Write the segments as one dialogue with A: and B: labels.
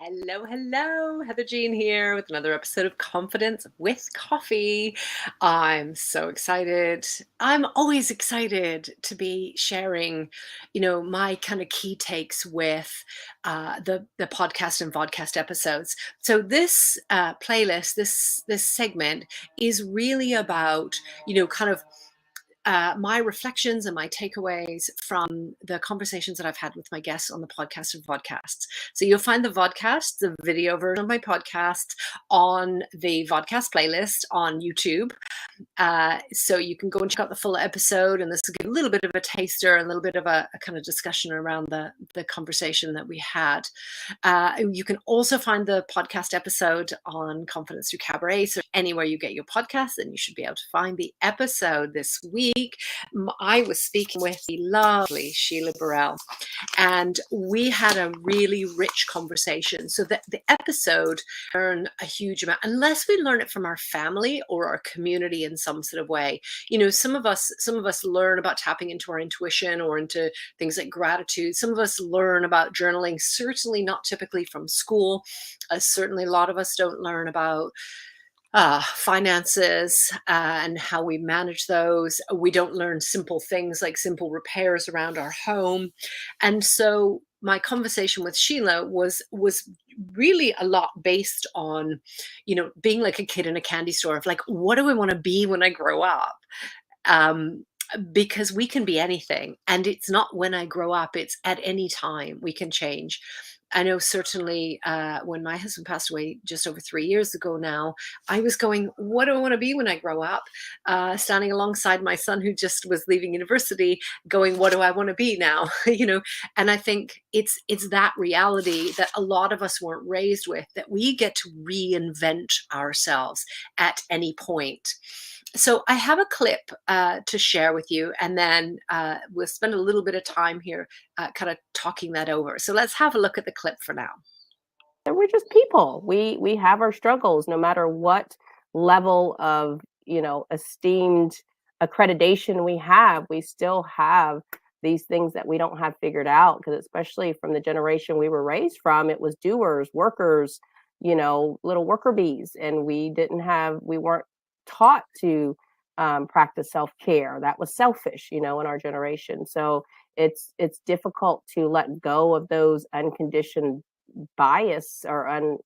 A: Hello, hello. Heather Jean here with another episode of Confidence with Coffee. I'm so excited. I'm always excited to be sharing, my kind of key takes with the podcast and vodcast episodes. So this playlist, this segment is really about, kind of my reflections and my takeaways from the conversations that I've had with my guests on the podcast and vodcasts. So you'll find the vodcast, the video version of my podcast, on the vodcast playlist on YouTube. So you can go and check out the full episode, and this will give a little bit of a taster and a little bit of a kind of discussion around the conversation that we had. You can also find the podcast episode on Confidence Through Cabaret. So anywhere you get your podcast, then you should be able to find the episode this week. I was speaking with the lovely Sheila Burrell, and we had a really rich conversation. So the episode learn a huge amount, unless we learn it from our family or our community in some sort of way. Some of us learn about tapping into our intuition or into things like gratitude. Some of us learn about journaling, certainly not typically from school. Certainly a lot of us don't learn about finances and how we manage those. We don't learn simple things like simple repairs around our home. And so my conversation with Sheila was really a lot based on, being like a kid in a candy store of like, what do I want to be when I grow up? Because we can be anything. And it's not when I grow up, it's at any time we can change. I know certainly when my husband passed away just over 3 years ago now, I was going, what do I want to be when I grow up? Standing alongside my son who just was leaving university going, what do I want to be now? And I think it's that reality that a lot of us weren't raised with, that we get to reinvent ourselves at any point. So I have a clip to share with you, and then we'll spend a little bit of time here kind of talking that over. So let's have a look at the clip for now.
B: And we're just people. We have our struggles, no matter what level of esteemed accreditation we have. We still have these things that we don't have figured out, because especially from the generation we were raised from, it was doers, workers, little worker bees, and we weren't taught to practice self-care. That was selfish, in our generation. So it's difficult to let go of those unconditioned bias or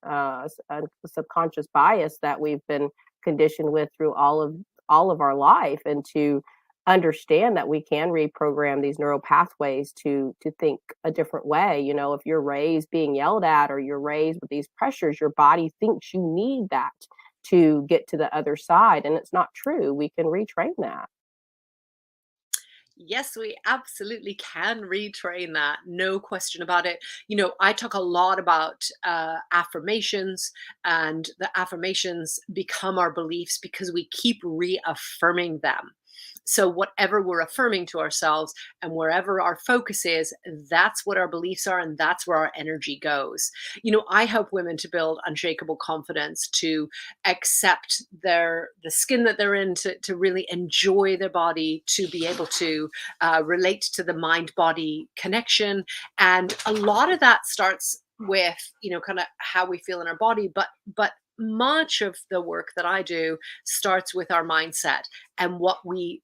B: subconscious bias that we've been conditioned with through all of our life, and to understand that we can reprogram these neural pathways to think a different way. If you're raised being yelled at, or you're raised with these pressures, your body thinks you need that to get to the other side, and it's not true. We can retrain that.
A: Yes, we absolutely can retrain that. No question about it. I talk a lot about affirmations, and the affirmations become our beliefs because we keep reaffirming them. So whatever we're affirming to ourselves and wherever our focus is, that's what our beliefs are, and that's where our energy goes. I help women to build unshakable confidence, to accept the skin that they're in, to really enjoy their body, to be able to relate to the mind-body connection. And a lot of that starts with, kind of how we feel in our body, but much of the work that I do starts with our mindset and what we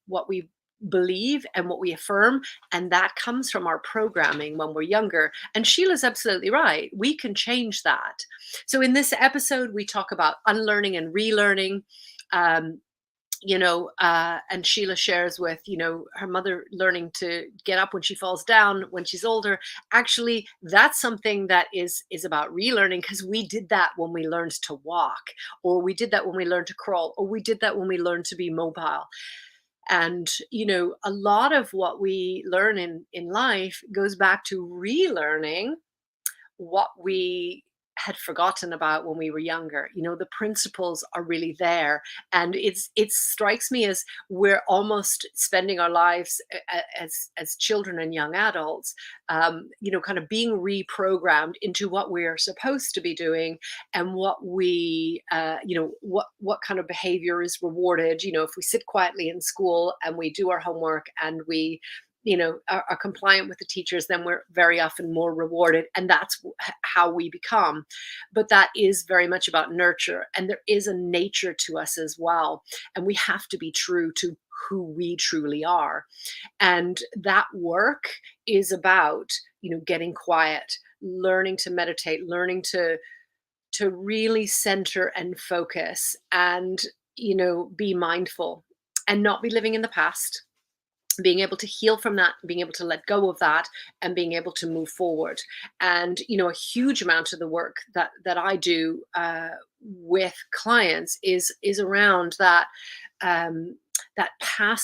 A: believe and what we affirm, and that comes from our programming when we're younger. And Sheila's absolutely right. We can change that. So in this episode, we talk about unlearning and relearning. And Sheila shares with, her mother learning to get up when she falls down when she's older. Actually, that's something that is about relearning, because we did that when we learned to walk, or we did that when we learned to crawl, or we did that when we learned to be mobile. And, a lot of what we learn in life goes back to relearning what we had forgotten about when we were younger. The principles are really there. And it strikes me as we're almost spending our lives as children and young adults, kind of being reprogrammed into what we are supposed to be doing, and what we, what kind of behavior is rewarded. If we sit quietly in school and we do our homework and we are compliant with the teachers, then we're very often more rewarded, and that's how we become. But that is very much about nurture, and there is a nature to us as well, and we have to be true to who we truly are. And that work is about, getting quiet, learning to meditate, learning to really center and focus, and be mindful and not be living in the past, being able to heal from that, being able to let go of that, and being able to move forward. And a huge amount of the work that I do with clients is around um,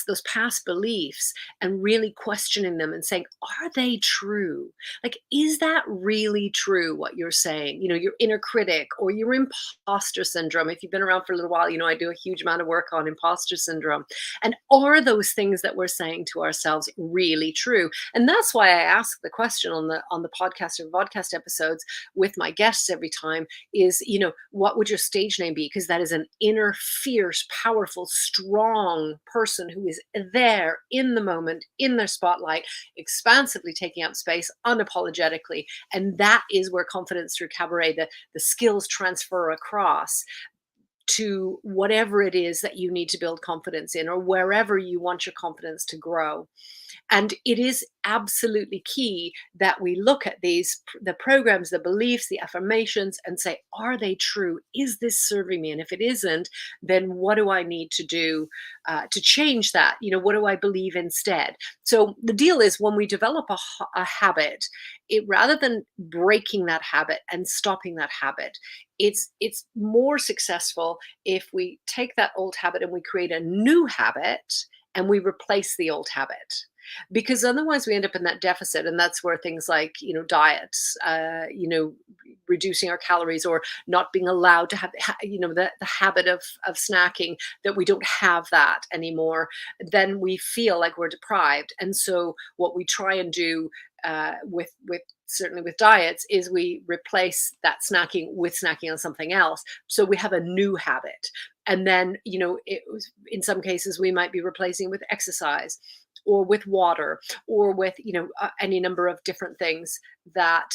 A: those past beliefs, and really questioning them and saying, are they true? Like, is that really true what you're saying? Your inner critic or your imposter syndrome. If you've been around for a little while, I do a huge amount of work on imposter syndrome. And are those things that we're saying to ourselves really true? And that's why I ask the question on the podcast or vodcast episodes with my guests every time is, what would your stage name be? Because that is an inner, fierce, powerful, strong person who is there in the moment, in their spotlight, expansively taking up space unapologetically. And that is where Confidence Through Cabaret, the skills transfer across to whatever it is that you need to build confidence in, or wherever you want your confidence to grow. And it is absolutely key that we look at the programs, the beliefs, the affirmations, and say, are they true? Is this serving me? And if it isn't, then what do I need to do to change that? What do I believe instead? So the deal is, when we develop a habit, it, rather than breaking that habit and stopping that habit, it's more successful if we take that old habit and we create a new habit and we replace the old habit. Because otherwise we end up in that deficit, and that's where things like diets, reducing our calories, or not being allowed to have the habit of snacking, that we don't have that anymore, then we feel like we're deprived. And so what we try and do with certainly with diets is we replace that snacking with snacking on something else, so we have a new habit. And then in some cases we might be replacing with exercise, or with water, or with any number of different things that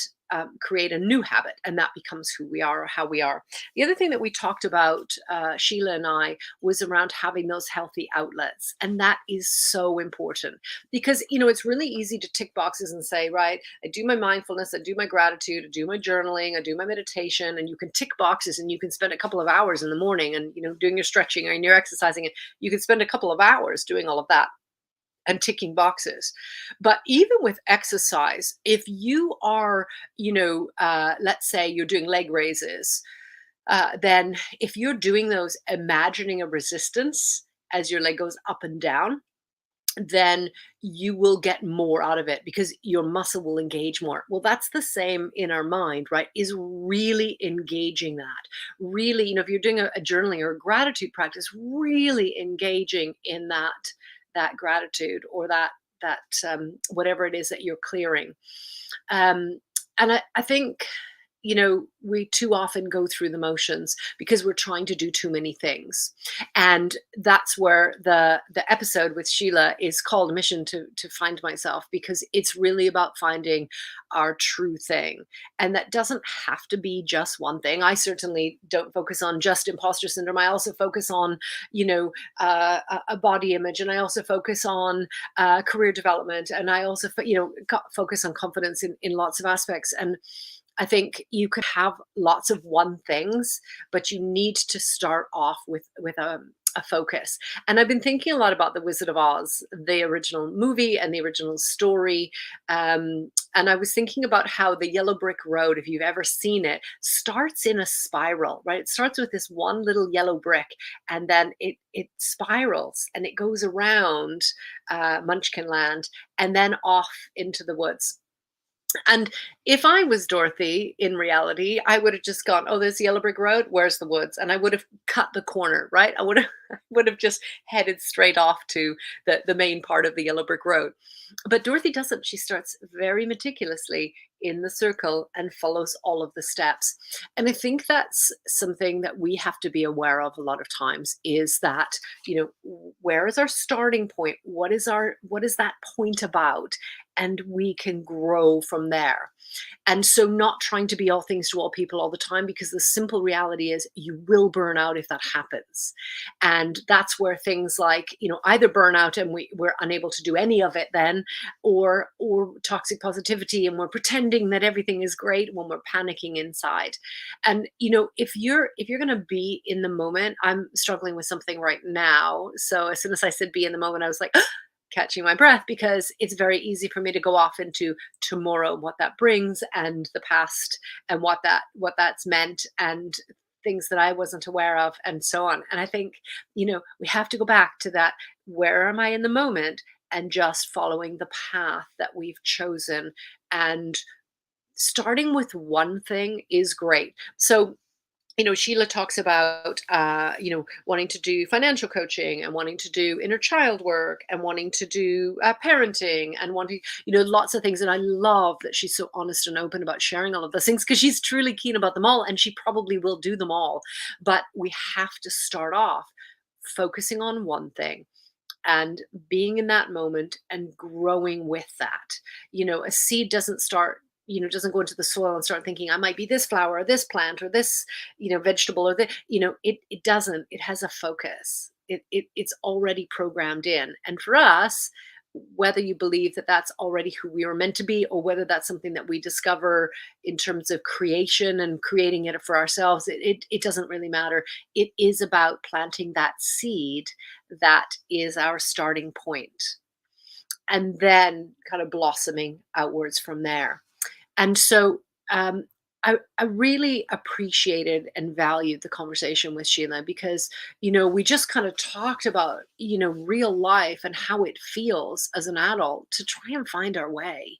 A: create a new habit, and that becomes who we are, or how we are. The other thing that we talked about, Sheila and I, was around having those healthy outlets, and that is so important. Because it's really easy to tick boxes and say, right, I do my mindfulness, I do my gratitude, I do my journaling, I do my meditation, and you can tick boxes, and you can spend a couple of hours in the morning and doing your stretching and your exercising, and you can spend a couple of hours doing all of that and ticking boxes. But even with exercise, if you are, let's say you're doing leg raises, then if you're doing those, imagining a resistance as your leg goes up and down, then you will get more out of it because your muscle will engage more. Well, that's the same in our mind, right? Is really engaging that. Really, if you're doing a journaling or a gratitude practice, really engaging in that gratitude, or that whatever it is that you're clearing. And I think we too often go through the motions because we're trying to do too many things. And that's where the episode with Sheila is called Mission to Find Myself, because it's really about finding our true thing. And that doesn't have to be just one thing. I certainly don't focus on just imposter syndrome. I also focus on a body image, and I also focus on career development, and I also focus on confidence in lots of aspects. And I think you could have lots of one things, but you need to start off with a focus. And I've been thinking a lot about The Wizard of Oz, the original movie and the original story. And I was thinking about how the yellow brick road, if you've ever seen it, starts in a spiral, right? It starts with this one little yellow brick, and then it spirals and it goes around Munchkin Land and then off into the woods. And if I was Dorothy in reality, I would have just gone, oh, there's the yellow brick road. Where's the woods? And I would have cut the corner, right? I would have just headed straight off to the main part of the yellow brick road. But Dorothy doesn't. She starts very meticulously in the circle and follows all of the steps. And I think that's something that we have to be aware of a lot of times, is that, where is our starting point? What is that point about? And we can grow from there. And so, not trying to be all things to all people all the time, because the simple reality is you will burn out if that happens. And that's where things like, either burnout and we're unable to do any of it then, or toxic positivity and we're pretending that everything is great when we're panicking inside. And if you're going to be in the moment, I'm struggling with something right now. So as soon as I said be in the moment, I was like, catching my breath, because it's very easy for me to go off into tomorrow, what that brings, and the past, and what that's meant, and things that I wasn't aware of, and so on. And I think, we have to go back to that. Where am I in the moment? And just following the path that we've chosen. And starting with one thing is great. So, Sheila talks about, wanting to do financial coaching, and wanting to do inner child work, and wanting to do parenting, and wanting, lots of things. And I love that she's so honest and open about sharing all of those things, because she's truly keen about them all, and she probably will do them all. But we have to start off focusing on one thing and being in that moment and growing with that. A seed doesn't start, doesn't go into the soil and start thinking, I might be this flower or this plant or this, vegetable, or the, it doesn't. It has a focus. It's already programmed in. And for us, whether you believe that that's already who we were meant to be, or whether that's something that we discover in terms of creation and creating it for ourselves, it doesn't really matter. It is about planting that seed that is our starting point, and then kind of blossoming outwards from there. And so, I really appreciated and valued the conversation with Sheila, because, we just kind of talked about, real life and how it feels as an adult to try and find our way.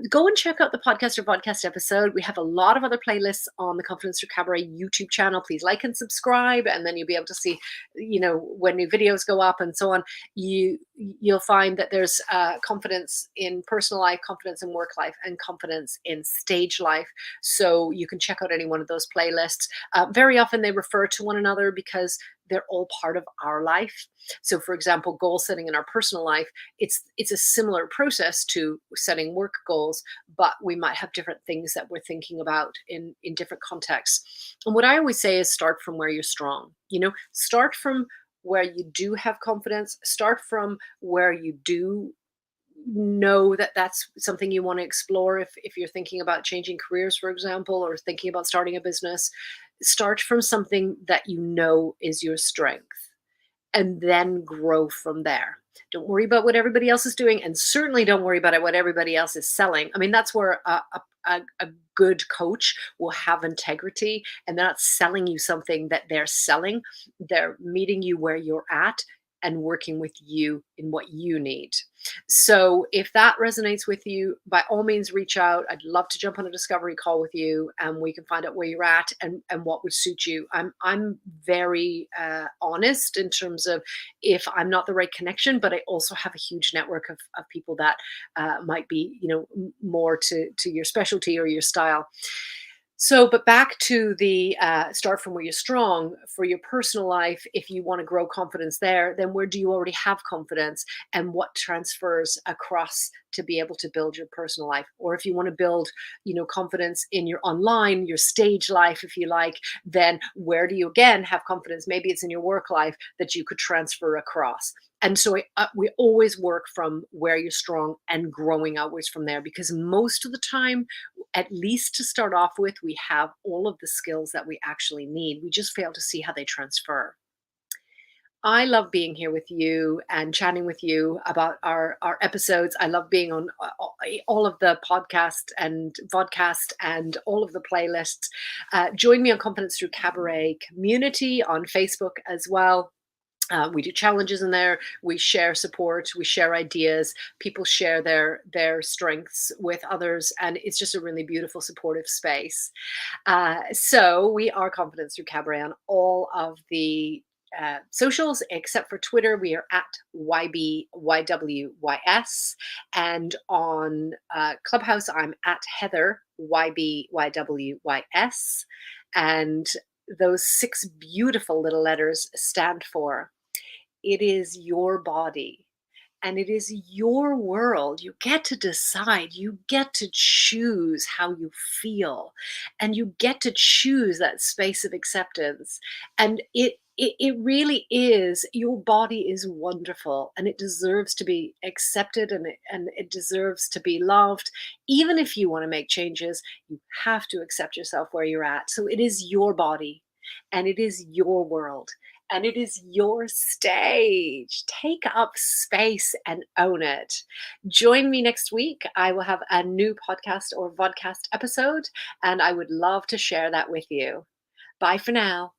A: Go and check out the podcast or podcast episode. We have a lot of other playlists on the Confidence Through Cabaret YouTube channel. Please like and subscribe, and then you'll be able to see, when new videos go up and so on. You'll find that there's confidence in personal life, confidence in work life, and confidence in stage life. So you can check out any one of those playlists. Very often they refer to one another, because they're all part of our life. So, for example, goal setting in our personal life, it's a similar process to setting work goals, but we might have different things that we're thinking about in different contexts. And what I always say is, start from where you're strong. Start from where you do have confidence. Start from where you do know that that's something you want to explore. If you're thinking about changing careers, for example, or thinking about starting a business, start from something that is your strength, and then grow from there. Don't worry about what everybody else is doing, and certainly don't worry about what everybody else is selling. I mean, that's where a good coach will have integrity, and they're not selling you something that they're selling. They're meeting you where you're at and working with you in what you need. So if that resonates with you, by all means reach out. I'd love to jump on a discovery call with you, and we can find out where you're at and what would suit you. I'm very honest in terms of if I'm not the right connection, but I also have a huge network of people that might be, more to your specialty or your style. So, but back to the start from where you're strong for your personal life. If you want to grow confidence there, then where do you already have confidence, and what transfers across to be able to build your personal life? Or if you want to build, confidence in your online, your stage life, if you like, then where do you again have confidence? Maybe it's in your work life that you could transfer across. And so we always work from where you're strong and growing outwards from there, because most of the time, at least to start off with, we have all of the skills that we actually need. We just fail to see how they transfer. I love being here with you and chatting with you about our episodes. I love being on all of the podcast and vodcast and all of the playlists. Join me on Confidence Through Cabaret community on Facebook as well. We do challenges in there. We share support. We share ideas. People share their strengths with others, and it's just a really beautiful, supportive space. So we are Confidence Through Cabaret on all of the socials, except for Twitter. We are at YBYWYS. And on Clubhouse, I'm at Heather YBYWYS. And those 6 beautiful little letters stand for it is your body and it is your world. You get to decide, you get to choose how you feel, and you get to choose that space of acceptance. And it really is, your body is wonderful and it deserves to be accepted, and it deserves to be loved. Even if you want to make changes, you have to accept yourself where you're at. So it is your body and it is your world and it is your stage. Take up space and own it. Join me next week. I will have a new podcast or vodcast episode, and I would love to share that with you. Bye for now.